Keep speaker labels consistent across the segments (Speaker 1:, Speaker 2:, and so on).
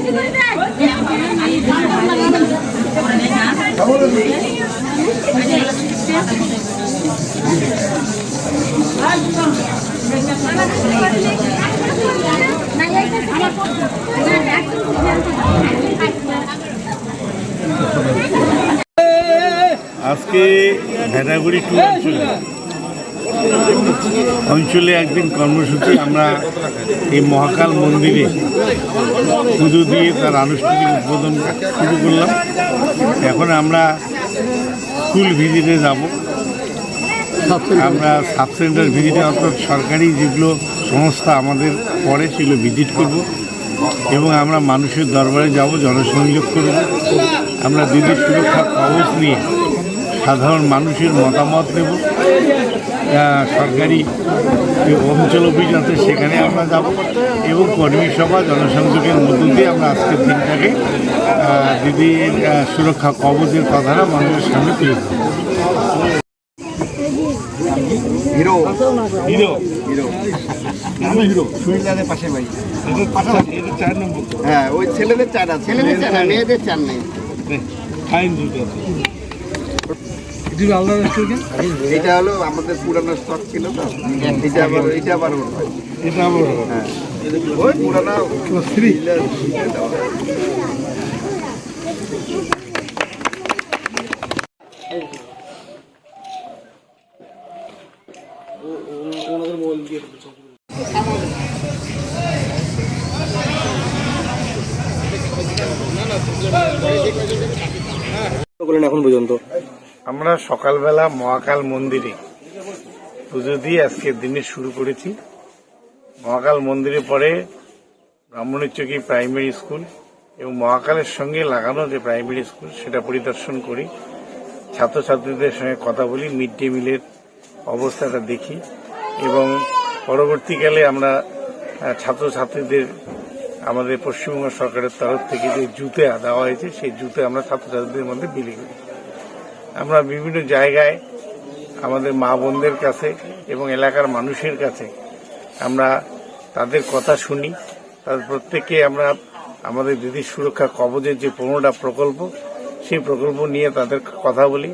Speaker 1: আজকে ভেড়াগুড়ি টু অঞ্চলে একদিন কর্মসূচি আমরা এই মহাকাল মন্দিরে পুজো দিয়ে তার আনুষ্ঠানিক উদ্বোধন শুরু করলাম। এখন আমরা স্কুল ভিজিটে যাব। আমরা সাব সেন্টার ভিজিটে অর্থাৎ সরকারি যেগুলো সংস্থা আমাদের পড়ে সেগুলো ভিজিট করব এবং আমরা মানুষের দরবারে যাব, জনসংযোগ করব। আমরা দিদির সুরক্ষা কবচ নিয়ে সাধারণ মানুষের মতামত নেব। সরকারি অঞ্চল অফিস আছে সেখানে আমরা যাব এবং কর্মী সভা জনসংযোগের মধ্য দিয়ে আমরা আজকের দিনটাকে দিদির সুরক্ষা কবচের কথাটা মানুষের সামনে তুলে দেব।
Speaker 2: হিরো
Speaker 1: হিরো
Speaker 2: হিরো
Speaker 1: হিরো
Speaker 2: সুইজারদের পাশে বাড়ি।
Speaker 1: 4 নম্বর।
Speaker 2: হ্যাঁ, ওই ছেলেদের চার আছে, মেয়েদের চার নেই।
Speaker 1: ফাইন দুটো
Speaker 2: এটা হলো আমাদের পুরানো স্টক ছিল তো, এটা আবার হ্যাঁ ওই পুরানো ফ্রি।
Speaker 3: এখন পর্যন্ত
Speaker 1: আমরা সকালবেলা মহাকাল মন্দিরে পুজো দিয়ে আজকের দিনে শুরু করেছি। মহাকাল মন্দিরে পরে ব্রাহ্মণীচকি প্রাইমারি স্কুল এবং মহাকালের সঙ্গে লাগানো যে প্রাইমারি স্কুল সেটা পরিদর্শন করি, ছাত্রছাত্রীদের সঙ্গে কথা বলি, মিড ডে মিলের অবস্থাটা দেখি এবং পরবর্তীকালে আমরা ছাত্রছাত্রীদের আমাদের পশ্চিমবঙ্গ সরকারের তরফ থেকে যে জুতে দেওয়া হয়েছে সেই জুতে আমরা ছাত্রছাত্রীদের মধ্যে বিলি করি। আমরা বিভিন্ন জায়গায় আমাদের মা বোনদের কাছে এবং এলাকার মানুষের কাছে আমরা তাদের কথা শুনি। তাদের প্রত্যেককে আমরা আমাদের দিদির সুরক্ষা কবচের যে 15টা প্রকল্প সেই প্রকল্প নিয়ে তাদের কথা বলি।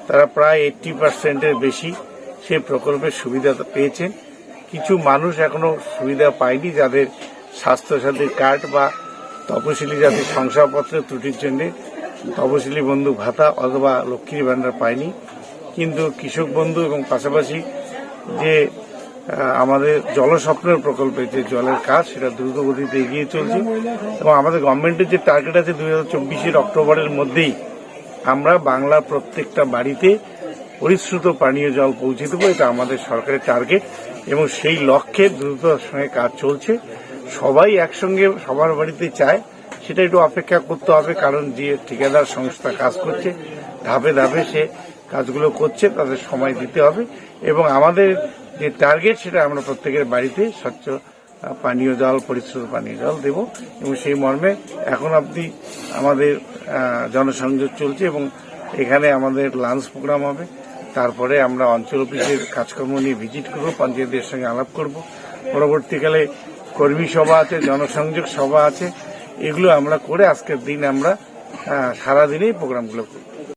Speaker 1: তারা প্রায় 80%-এর বেশি সেই প্রকল্পের সুবিধা পেয়েছেন। কিছু মানুষ এখনো সুবিধা পায়নি, যাদের স্বাস্থ্যসাথী কার্ড বা তপশিলি জাতির শংসাপত্রের ত্রুটির জন্য তপশিলি বন্ধু ভাতা অথবা লক্ষ্মীর ভাণ্ডার পায়নি। কিন্তু কৃষক বন্ধু এবং পাশাপাশি যে আমাদের জলস্বপ্নের প্রকল্পে যে জলের কাজ সেটা দ্রুত গতিতে এগিয়ে চলছে এবং আমাদের গভর্নমেন্টের যে টার্গেট আছে 2024 অক্টোবরের মধ্যেই আমরা বাংলার প্রত্যেকটা বাড়িতে পরিশ্রুত পানীয় জল পৌঁছে দেবো। এটা আমাদের সরকারের টার্গেট এবং সেই লক্ষ্যে দ্রুততার সঙ্গে কাজ চলছে। সবাই একসঙ্গে সবার বাড়িতে চায়, সেটা একটু অপেক্ষা করতে হবে, কারণ যে ঠিকাদার সংস্থা কাজ করছে ধাপে ধাপে সে কাজগুলো করছে, তাদের সময় দিতে হবে এবং আমাদের যে টার্গেট সেটা আমরা প্রত্যেকের বাড়িতে স্বচ্ছ পানীয় জল, পরিশ্রুত পানীয় জল দেব এবং সেই মর্মে এখন অবধি আমাদের জনসংযোগ চলছে এবং এখানে আমাদের লাঞ্চ প্রোগ্রাম হবে। তারপরে আমরা অঞ্চল অফিসের কাজকর্ম নিয়ে ভিজিট করব, পঞ্চায়েতের সঙ্গে আলাপ করব। পরবর্তীকালে কর্মী সভা আছে, জনসংযোগ সভা আছে, এগুলো আমরা করে আজকের দিন আমরা সারাদিনেই প্রোগ্রামগুলো করব।